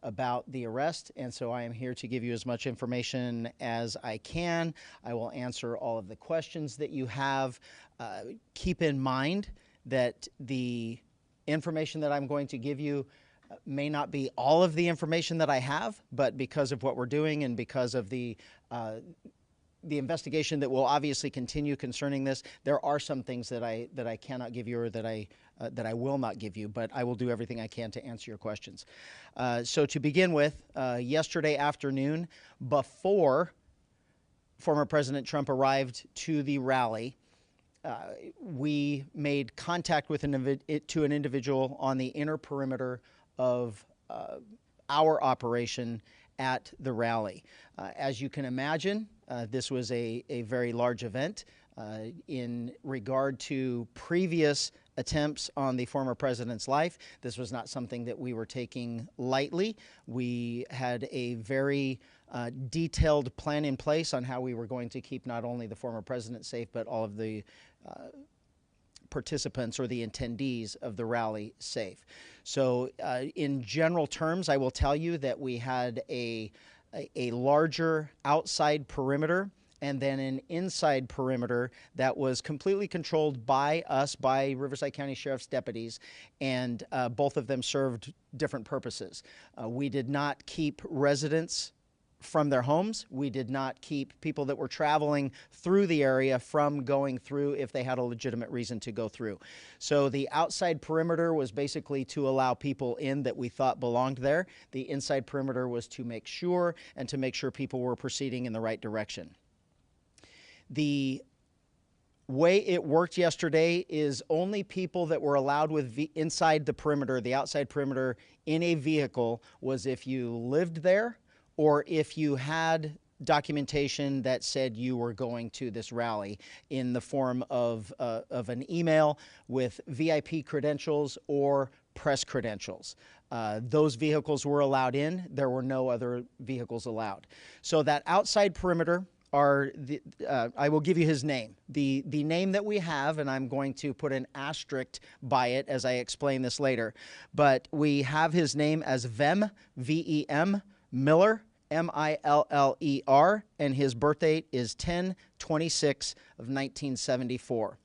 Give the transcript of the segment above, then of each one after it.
about the arrest, and so I am here to give you as much information as I can. I will answer all of the questions that you have. Keep in mind that the information that I'm going to give you may not be all of the information that I have, but because of what we're doing and because of the investigation that will obviously continue concerning this, there are some things that I cannot give you, or that I will not give you, but I will do everything I can to answer your questions. So to begin with, yesterday afternoon, before former President Trump arrived to the rally, we made contact with an individual on the inner perimeter of our operation at the rally. As you can imagine, this was a very large event. In regard to previous attempts on the former president's life, this was not something that we were taking lightly. We had a very detailed plan in place on how we were going to keep not only the former president safe, but all of the participants or the attendees of the rally safe. So in general terms, I will tell you that we had a larger outside perimeter and then an inside perimeter that was completely controlled by us, by Riverside County Sheriff's deputies, and both of them served different purposes. We did not keep residents from their homes. We did not keep people that were traveling through the area from going through if they had a legitimate reason to go through. So the outside perimeter was basically to allow people in that we thought belonged there. The inside perimeter was to make sure people were proceeding in the right direction. The way it worked yesterday is only people that were allowed inside the perimeter, the outside perimeter, in a vehicle was if you lived there, or if you had documentation that said you were going to this rally in the form of an email with VIP credentials or press credentials. Those vehicles were allowed in. There were no other vehicles allowed. So that outside perimeter are I will give you his name. The name that we have, and I'm going to put an asterisk by it as I explain this later, but we have his name as Vem, V-E-M, Miller, M-I-L-L-E-R, and his birth date is 10/26 of 1974.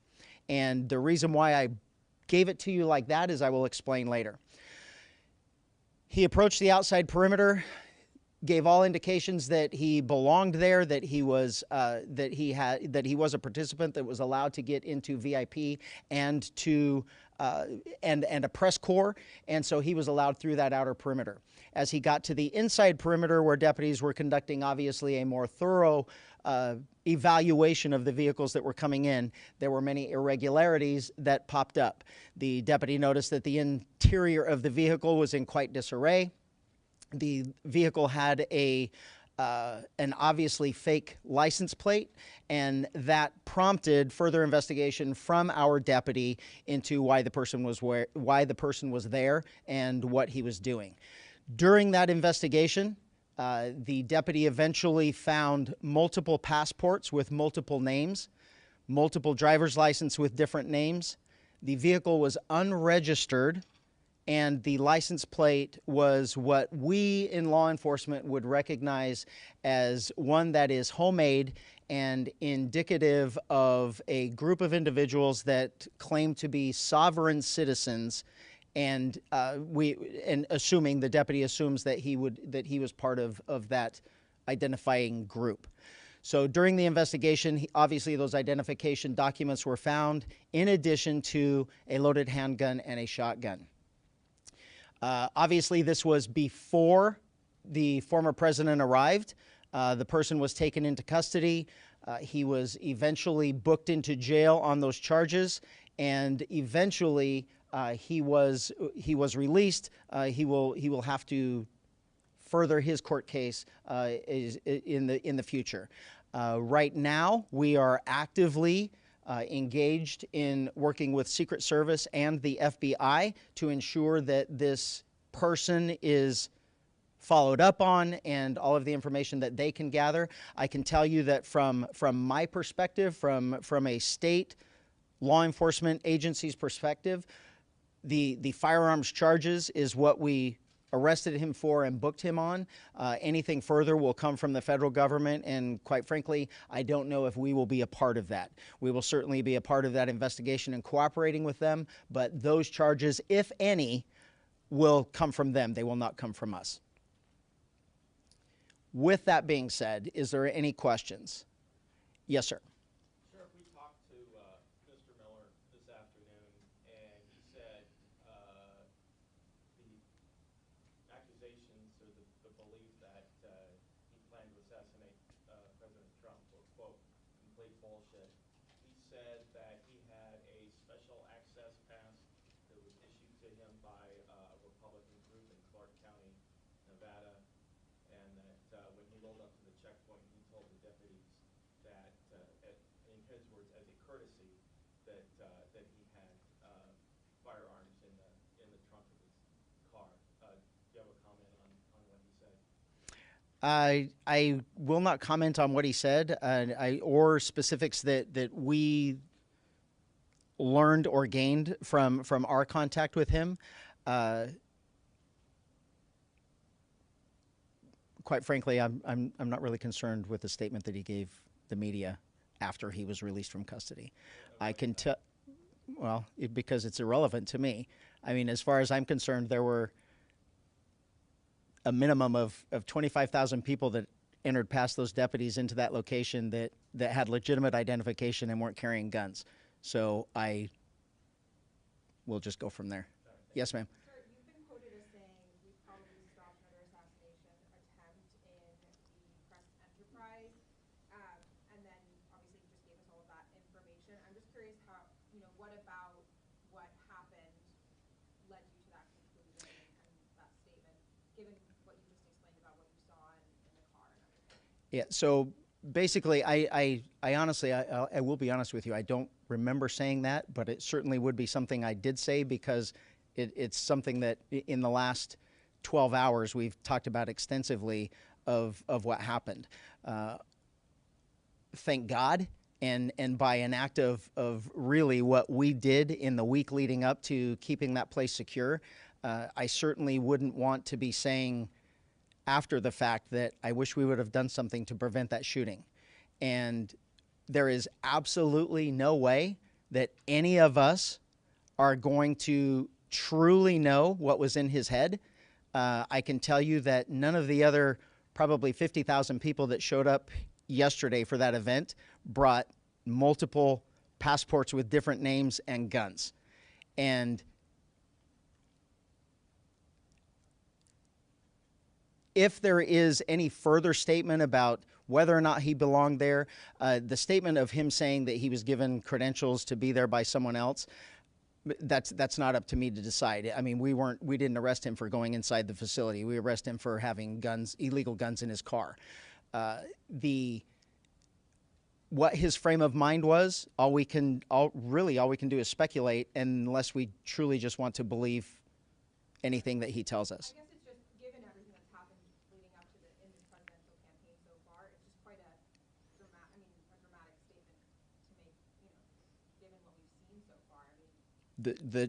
And the reason why I gave it to you like that is I will explain later. He approached the outside perimeter, gave all indications that he belonged there, that he was a participant that was allowed to get into VIP and to and a press corps, and so he was allowed through that outer perimeter. As he got to the inside perimeter, where deputies were conducting obviously a more thorough evaluation of the vehicles that were coming in, there were many irregularities that popped up. The deputy noticed that the interior of the vehicle was in quite disarray. The vehicle had an obviously fake license plate, and that prompted further investigation from our deputy into why the person was there and what he was doing. During that investigation, the deputy eventually found multiple passports with multiple names, multiple driver's license with different names. The vehicle was unregistered, and the license plate was what we in law enforcement would recognize as one that is homemade and indicative of a group of individuals that claim to be sovereign citizens, and assuming the deputy assumes that he was part of that identifying group. So during the investigation, obviously those identification documents were found, in addition to a loaded handgun and a shotgun. Obviously, this was before the former president arrived. The person was taken into custody. He was eventually booked into jail on those charges, and eventually he was released. He will have to further his court case in the future. Right now, we are actively engaged in working with Secret Service and the FBI to ensure that this person is followed up on and all of the information that they can gather. I can tell you that from my perspective, from a state law enforcement agency's perspective, the firearms charges is what we arrested him for and booked him on. Anything further will come from the federal government, and quite frankly, I don't know if we will be a part of that. We will certainly be a part of that investigation and cooperating with them, but those charges, if any, will come from them. They will not come from us. With that being said, is there any questions? Yes, sir. Sheriff, we talked to Mr. Miller this afternoon, and he said the accusations or the belief that he planned to assassinate President Trump were, quote, complete bullshit. He said that he had a special access pass that was issued to him by a Republican group in Clark County, Nevada, and that when he rolled up to the checkpoint, he told the deputies that, in his words, as a courtesy, that he had firearms in the trunk of his car. Do you have a comment on what he said? I will not comment on what he said, or specifics that we learned or gained from our contact with him. Quite frankly, I'm not really concerned with the statement that he gave the media after he was released from custody. I can tell, well, because it's irrelevant to me. I mean, as far as I'm concerned, there were a minimum of 25,000 people that entered past those deputies into that location that had legitimate identification and weren't carrying guns. So I will just go from there. Yes, ma'am. Sir, you've been quoted as saying we probably stopped another assassination attempt in the press enterprise, and then obviously you just gave us all of that information. I'm just curious how, what about what happened led you to that conclusion and that statement, given what you just explained about what you saw in the car and everything? Yeah, so basically, I honestly, I will be honest with you, I don't remember saying that, but it certainly would be something I did say because it's something that in the last 12 hours we've talked about extensively of what happened. Thank God, and by an act of really what we did in the week leading up to keeping that place secure, I certainly wouldn't want to be saying after the fact that I wish we would have done something to prevent that shooting. And there is absolutely no way that any of us are going to truly know what was in his head. I can tell you that none of the other probably 50,000 people that showed up yesterday for that event brought multiple passports with different names and guns. And if there is any further statement about whether or not he belonged there, the statement of him saying that he was given credentials to be there by someone else, that's not up to me to decide. I mean, we didn't arrest him for going inside the facility. We arrested him for having guns, illegal guns in his car. What his frame of mind was, all we can do is speculate, unless we truly just want to believe anything that he tells us. I guess it's just, given everything that's happened leading up to in this presidential campaign so far, it's just quite a dramatic statement to make, given what we've seen so far.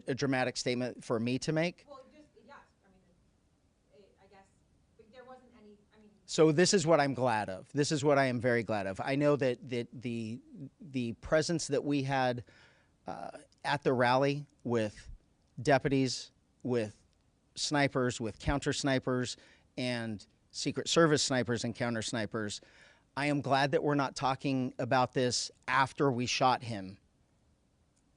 A dramatic statement for me to make? Well, just, yes. I guess, but there wasn't any, So this is what I'm glad of. This is what I am very glad of. I know that the presence that we had at the rally with deputies, with snipers, with counter snipers, and Secret Service snipers and counter snipers, I am glad that we're not talking about this after we shot him.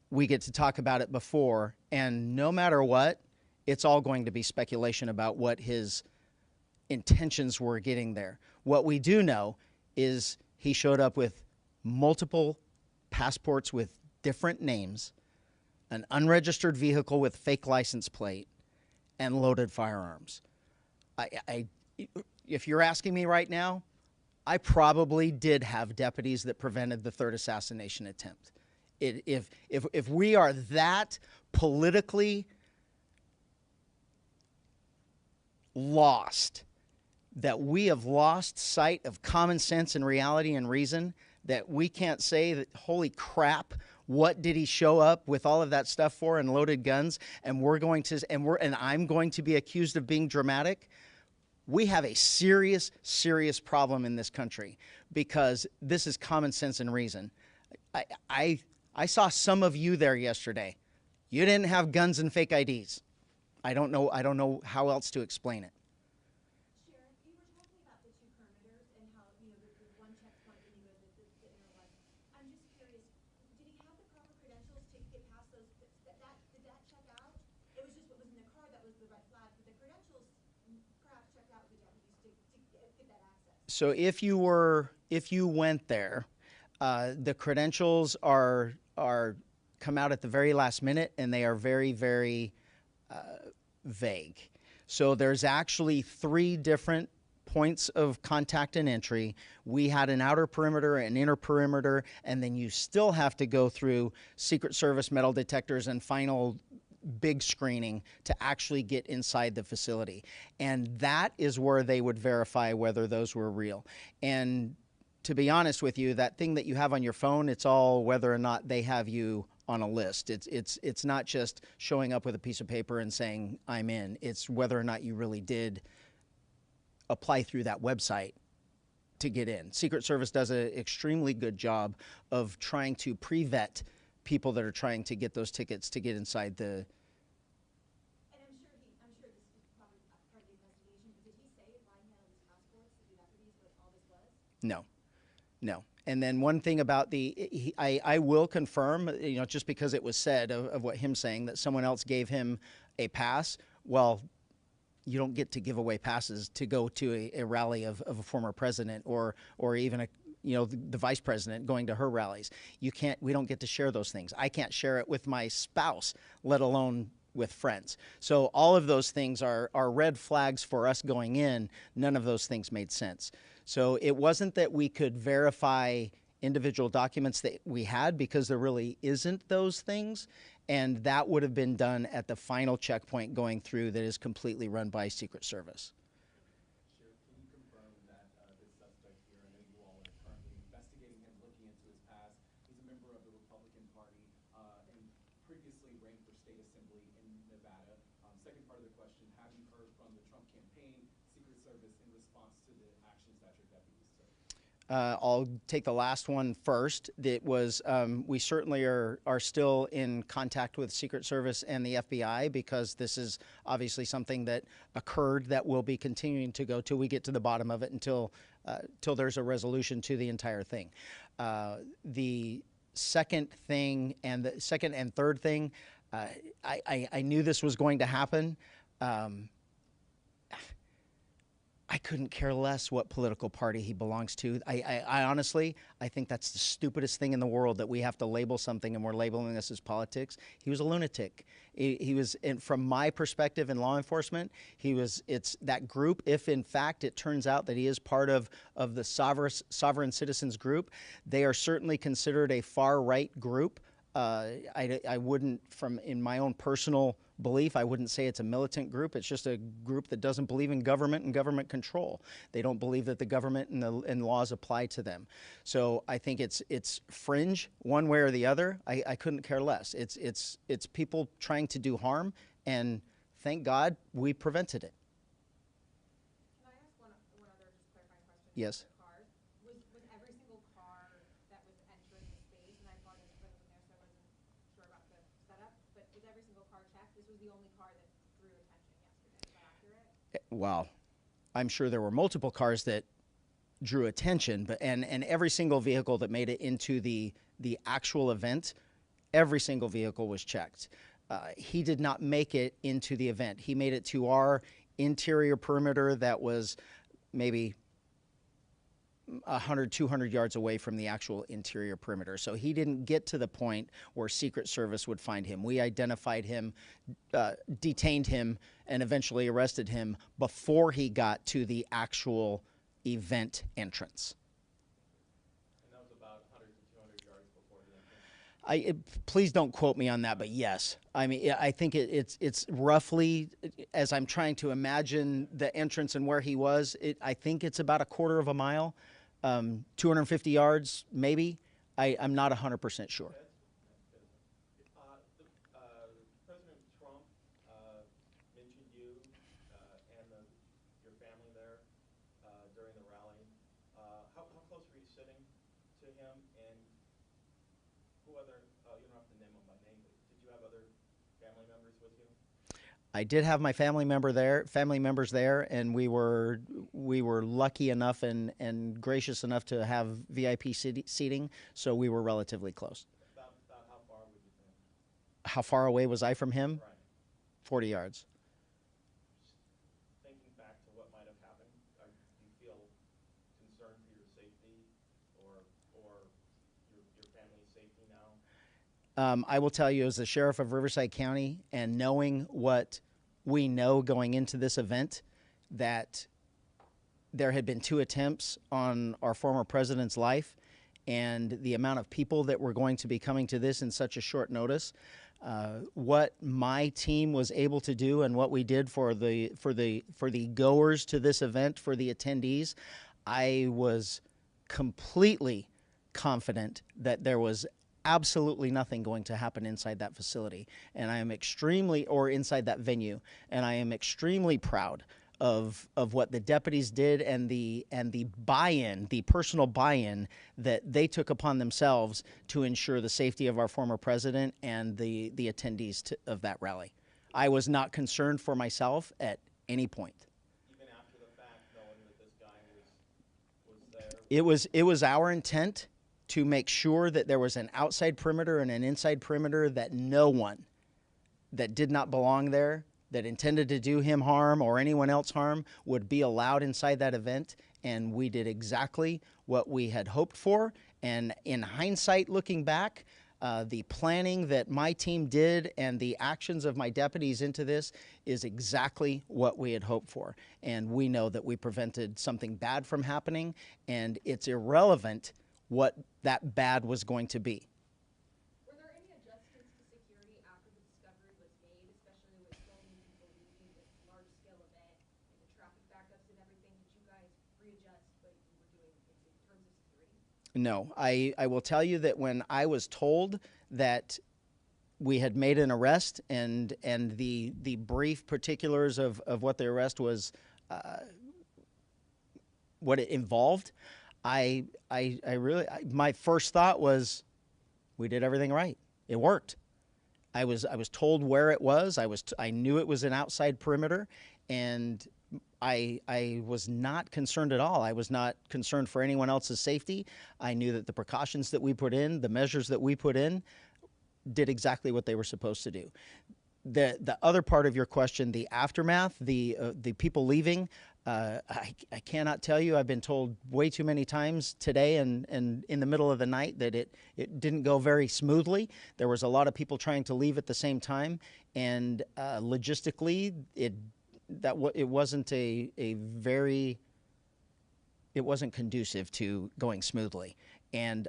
We get to talk about it before, and no matter what, it's all going to be speculation about what his intentions were getting there. What we do know is he showed up with multiple passports with different names, an unregistered vehicle with fake license plate, and loaded firearms. If you're asking me right now, I probably did have deputies that prevented the third assassination attempt. If we are that politically lost, that we have lost sight of common sense and reality and reason, that we can't say that, holy crap, what did he show up with all of that stuff for and loaded guns, and I'm going to be accused of being dramatic? We have a serious, serious problem in this country because this is common sense and reason. I saw some of you there yesterday. You didn't have guns and fake IDs. I don't know how else to explain it. Sheriff, you were talking about the two perimeters and how, the one checkpoint and you go to the inner one. I'm just curious, did he have the proper credentials to get past those, did that check out? It was just what was in the car that was the red flag, but the credentials perhaps checked out with the deputies to get that access. So if you went there, the credentials are come out at the very last minute, and they are very, very vague. So there's actually 3 different points of contact and entry. We had an outer perimeter, an inner perimeter, and then you still have to go through Secret Service metal detectors and final big screening to actually get inside the facility. And that is where they would verify whether those were real. And to be honest with you, that thing that you have on your phone, it's all whether or not they have you on a list. It's not just showing up with a piece of paper and saying, I'm in. It's whether or not you really did apply through that website to get in. Secret Service does an extremely good job of trying to pre-vet people that are trying to get those tickets to get inside the... And I'm sure this is probably part of the investigation, but did he say why he had all these passports to do deputies what all this was? No. And then one thing about I will confirm, just because it was said of what him saying that someone else gave him a pass. Well, you don't get to give away passes to go to a rally of a former president or even the vice president going to her rallies. We don't get to share those things. I can't share it with my spouse, let alone with friends. So all of those things are red flags for us going in. None of those things made sense. So it wasn't that we could verify individual documents that we had, because there really isn't those things. And that would have been done at the final checkpoint going through that is completely run by Secret Service. Sheriff, can you confirm that this suspect here, I know you all are currently investigating him, looking into his past. He's a member of the Republican Party and previously ran for state assembly in Nevada. Second part of the question, have you heard from the Trump campaign, Secret Service, in response to the actions that your deputies took? I'll take the last one first. That was we certainly are still in contact with Secret Service and the FBI, because this is obviously something that occurred that will be continuing to go till we get to the bottom of it, until there's a resolution to the entire thing. The second thing and the second and third thing, I knew this was going to happen. I couldn't care less what political party he belongs to. I honestly, I think that's the stupidest thing in the world, that we have to label something and we're labeling this as politics. He was a lunatic. He was, and from my perspective in law enforcement, it's that group, if in fact it turns out that he is part of the sovereign citizens group, they are certainly considered a far-right group. I wouldn't, in my own personal belief, I wouldn't say it's a militant group. It's just a group that doesn't believe in government and government control. They don't believe that the government and laws apply to them. So I think it's fringe one way or the other. I couldn't care less. It's people trying to do harm, and thank God we prevented it. Can I ask one other just clarifying question? Yes. The cars. Was every single car that was entering the space, and I apologize if I wasn't there, so I wasn't sure about the setup, but was every single car checked? This was the only car that drew attention yesterday. Is that accurate? Well, I'm sure there were multiple cars that drew attention, but and every single vehicle that made it into the actual event, every single vehicle was checked. He did not make it into the event. He made it to our interior perimeter that was maybe 100, 200 yards away from the actual interior perimeter. So he didn't get to the point where Secret Service would find him. We identified him, detained him, and eventually arrested him before he got to the actual event entrance. And that was about 100 to 200 yards before the entrance? Please don't quote me on that, but yes. I mean, I think it's roughly, as I'm trying to imagine the entrance and where he was, I think it's about a quarter of a mile. 250 yards, maybe. I'm not 100% sure. President Trump mentioned you and your family there during the rally. How close were you sitting to him, and who other, you don't have to name them by name, but did you have other family members with you? I did have my family members there, and we were lucky enough and gracious enough to have VIP seating, so we were relatively close. About how far would you think? How far away was I from him? Right. 40 yards. Thinking back to what might have happened, do you feel concerned for your safety or your family's safety now? I will tell you, as the sheriff of Riverside County, and knowing what we know going into this event, that there had been 2 attempts on our former president's life, and the amount of people that were going to be coming to this in such a short notice, what my team was able to do and what we did for the goers to this event, for the attendees, I was completely confident that there was absolutely nothing going to happen inside that facility, and I am inside that venue, and I am extremely proud of what the deputies did and the buy-in, the personal buy-in that they took upon themselves to ensure the safety of our former president and the attendees of that rally. I was not concerned for myself at any point. Even after the fact, knowing that this guy was there? It was our intent to make sure that there was an outside perimeter and an inside perimeter, that no one that did not belong there, that intended to do him harm or anyone else harm, would be allowed inside that event. And we did exactly what we had hoped for. And in hindsight, looking back, the planning that my team did and the actions of my deputies into this is exactly what we had hoped for. And we know that we prevented something bad from happening, and it's irrelevant what that bad was going to be. Were there any adjustments to security after the discovery was made, especially with so many people leaving this large-scale event and the traffic backups and everything? Did you guys readjust what you were doing in terms of security? No, I will tell you that when I was told that we had made an arrest and the brief particulars of what the arrest was, what it involved, I really, my first thought was, we did everything right. It worked. I was told where it was. I knew it was an outside perimeter, and I was not concerned at all. I was not concerned for anyone else's safety. I knew that the precautions that we put in, the measures that we put in, did exactly what they were supposed to do. The other part of your question, the aftermath, the people leaving, I cannot tell you. I've been told way too many times today and in the middle of the night that it didn't go very smoothly. There was a lot of people trying to leave at the same time, and logistically, it wasn't it wasn't conducive to going smoothly. And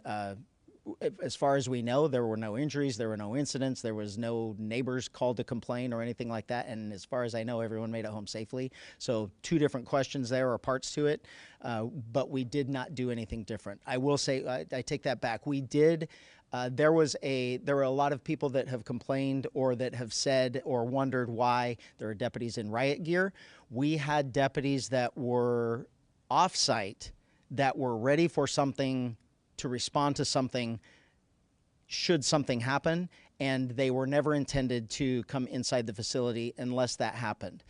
as far as we know, there were no injuries, there were no incidents, there was no neighbors called to complain or anything like that. And as far as I know, everyone made it home safely. So 2 different questions there, or parts to it, but we did not do anything different. I will say, I take that back. We did. There were a lot of people that have complained or that have said or wondered why there are deputies in riot gear. We had deputies that were off-site that were ready for something, to respond to something should something happen, and they were never intended to come inside the facility unless that happened.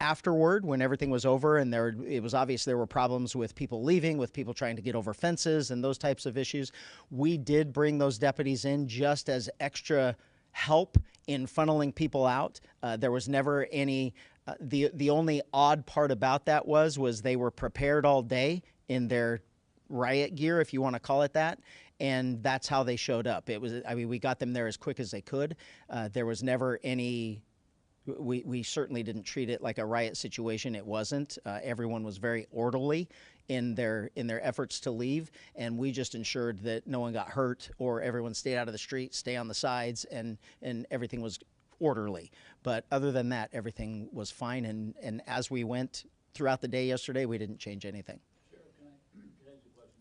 Afterward, when everything was over and it was obvious there were problems with people leaving, with people trying to get over fences and those types of issues, we did bring those deputies in just as extra help in funneling people out. There was never any, the only odd part about that was they were prepared all day in their riot gear, if you want to call it that, and that's how they showed up. We got them there as quick as they could. There was never any, we certainly didn't treat it like a riot situation. It wasn't. Everyone was very orderly in their efforts to leave, and we just ensured that no one got hurt or everyone stayed out of the street, stay on the sides, and everything was orderly. But other than that, everything was fine, and as we went throughout the day yesterday, we didn't change anything. Sheriff, can I ask you a question?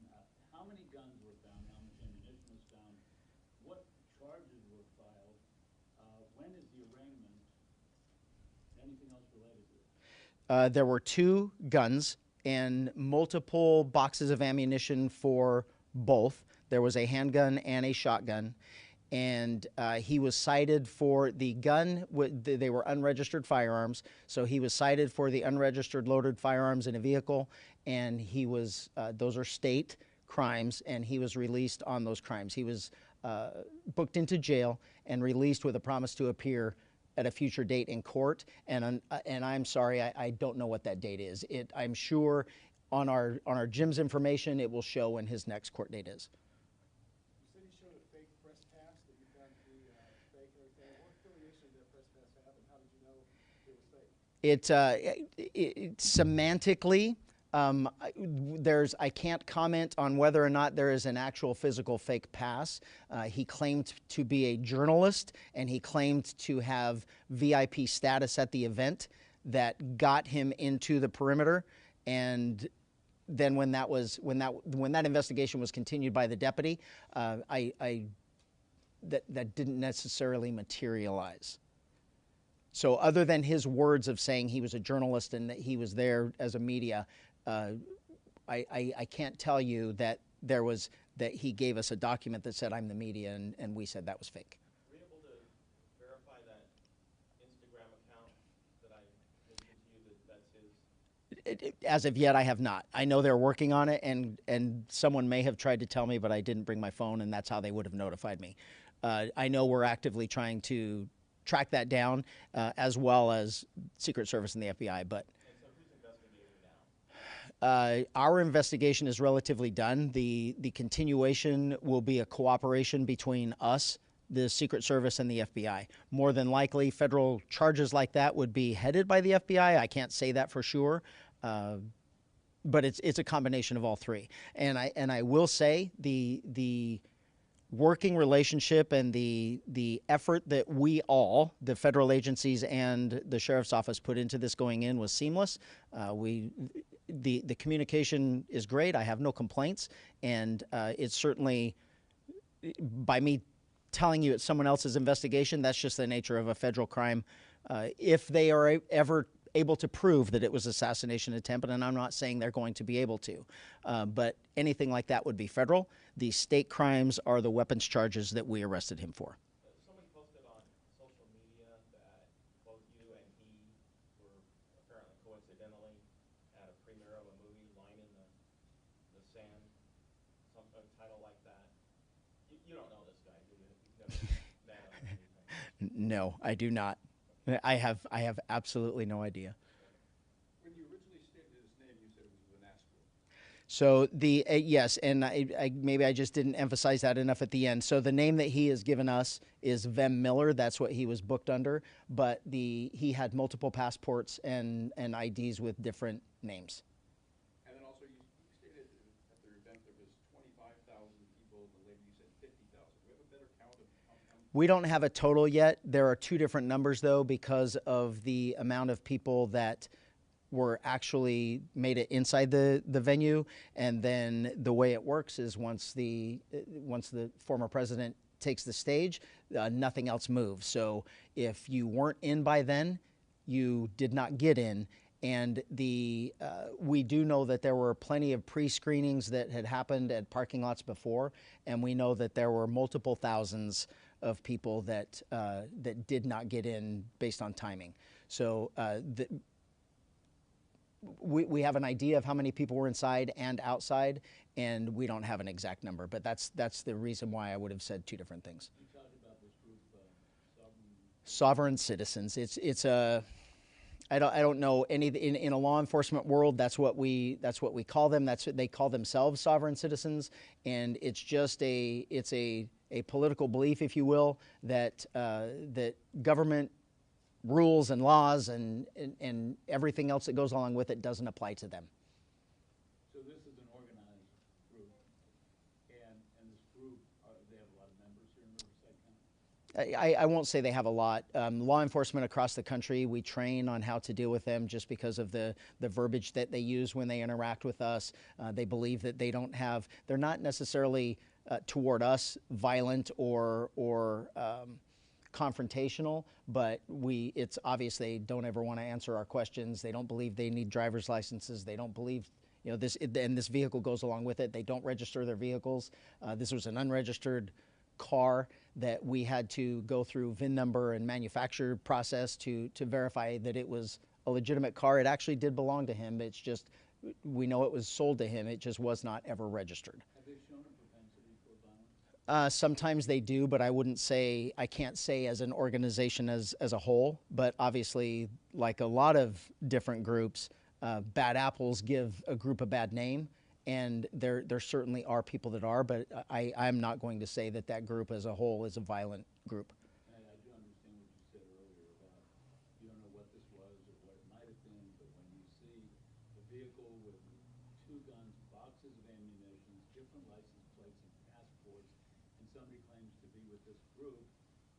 what charges were filed? When is the arraignment? Anything else related to it? There were 2 guns and multiple boxes of ammunition for both. There was a handgun and a shotgun. And he was cited for the gun. They were unregistered firearms, so he was cited for the unregistered loaded firearms in a vehicle, and he was those are state crimes, and he was released on those crimes. He was booked into jail and released with a promise to appear at a future date in court. And I'm sorry, I don't know what that date is. I'm sure on our Jim's information it will show when his next court date is. You said he showed a fake press pass that you found to be fake and everything. What affiliation did that press pass have, and how did you know it was fake? Semantically, I can't comment on whether or not there is an actual physical fake pass. He claimed to be a journalist, and he claimed to have VIP status at the event that got him into the perimeter. And then when that investigation was continued by the deputy, that didn't necessarily materialize. So other than his words of saying he was a journalist and that he was there as a media, I can't tell you that that he gave us a document that said I'm the media, and we said that was fake. Were you able to verify that Instagram account that I mentioned to you that's his? As of yet, I have not. I know they're working on it, and someone may have tried to tell me, but I didn't bring my phone, and that's how they would have notified me. I know we're actively trying to track that down, as well as Secret Service and the FBI. But And so who's investigating now? our investigation is relatively done. The continuation will be a cooperation between us, the Secret Service, and the FBI. More than likely, federal charges like that would be headed by the FBI. I can't say that for sure, but it's a combination of all three. And I will say the working relationship and the effort that we all, the federal agencies and the sheriff's office, put into this going in was seamless. The communication is great. I have no complaints, and it's certainly, by me telling you it's someone else's investigation, that's just the nature of a federal crime. If they are ever able to prove that it was assassination attempt, and I'm not saying they're going to be able to, but anything like that would be federal. The state crimes are the weapons charges that we arrested him for. Somebody posted on social media that both you and he were apparently coincidentally at a premiere of a movie, Line in the Sand, some title like that. You don't know this guy, do you? You've never met him or anything. No, I do not. I have absolutely no idea. When you originally stated his name, you said it was an astral. So yes, and maybe I just didn't emphasize that enough at the end. So the name that he has given us is Vem Miller. That's what he was booked under. But he had multiple passports and IDs with different names. And then also you stated at the event there was 25,000 people, and later you said 50,000. Do we have a better count of how many? We don't have a total yet. There are two different numbers, though, because of the amount of people that were actually made it inside the venue. And then the way it works is once the former president takes the stage, nothing else moves. So if you weren't in by then, you did not get in. And we do know that there were plenty of pre-screenings that had happened at parking lots before, and we know that there were multiple thousands of people that did not get in based on timing. So we have an idea of how many people were inside and outside, and we don't have an exact number. But that's the reason why I would have said two different things. You talked about this group, Sovereign citizens. It's a I don't know any in a law enforcement world. That's what we call them. That's what they call themselves, sovereign citizens, and it's just a political belief, if you will, that that government rules and laws and everything else that goes along with it doesn't apply to them. So this is an organized group, and this group, they have a lot of members here in Riverside County? I won't say they have a lot. Law enforcement across the country, we train on how to deal with them just because of the verbiage that they use when they interact with us. They believe that they're not necessarily toward us violent or confrontational, but it's obvious they don't ever want to answer our questions. They don't believe they need driver's licenses. They don't believe, and this vehicle goes along with it. They don't register their vehicles. This was an unregistered car that we had to go through VIN number and manufacturer process to verify that it was a legitimate car. It actually did belong to him. It's just, we know it was sold to him. It just was not ever registered. Have they shown a propensity for violence? Sometimes they do, but I can't say as an organization as a whole, but obviously, like a lot of different groups, bad apples give a group a bad name, and there certainly are people that are, but I'm not going to say that group as a whole is a violent group. I do understand what you said earlier about you don't know what this was or what it might have been, but when you see a vehicle with 2 guns, boxes of ammunition, different license plates and passports, and somebody claims to be with this group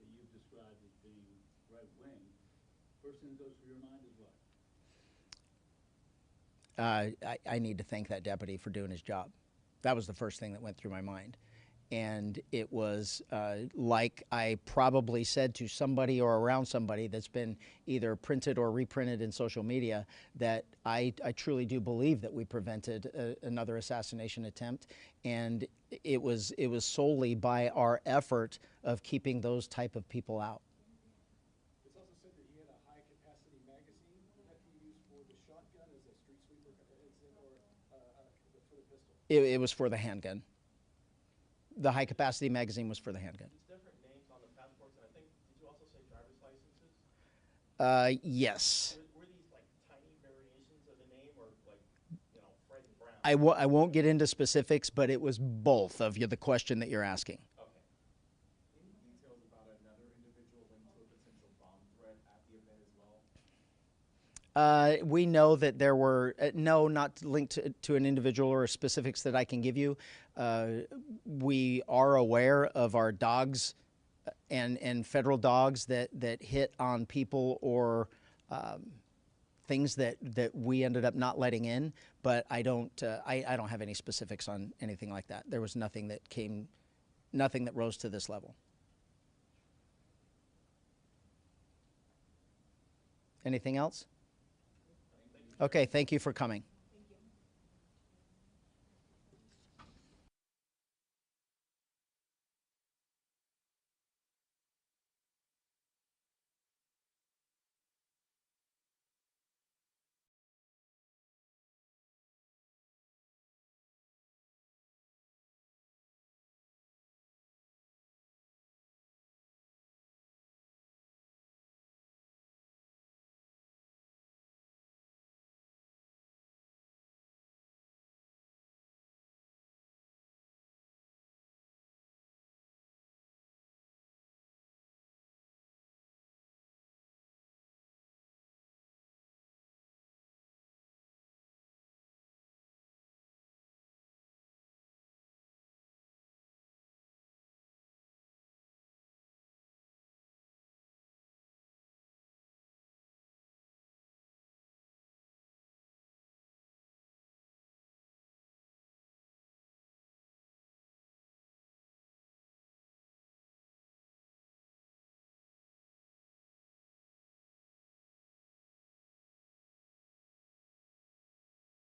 that you've described as being right-wing, first thing that goes through your mind is what? I need to thank that deputy for doing his job. That was the first thing that went through my mind. And it was like I probably said to somebody or around somebody that's been either printed or reprinted in social media, that I truly do believe that we prevented another assassination attempt. And it was solely by our effort of keeping those type of people out. It's also said that he had a high-capacity magazine that he used for the shotgun as a street sweeper, or for the pistol. It was for the handgun. The high-capacity magazine was for the handgun. It's different names on the passports, and I think, did you also say driver's licenses? Yes. Were these like tiny variations of the name, or like, Fred and Brown? I won't get into specifics, but it was both of you, the question that you're asking. Okay. Any details about another individual linked to a potential bomb threat at the event as well? We know that there were, no, not linked to an individual or specifics that I can give you. We are aware of our dogs and federal dogs that hit on people or things that we ended up not letting in, but I don't have any specifics on anything like that. There was nothing that rose to this level. Anything else? Okay, thank you for coming.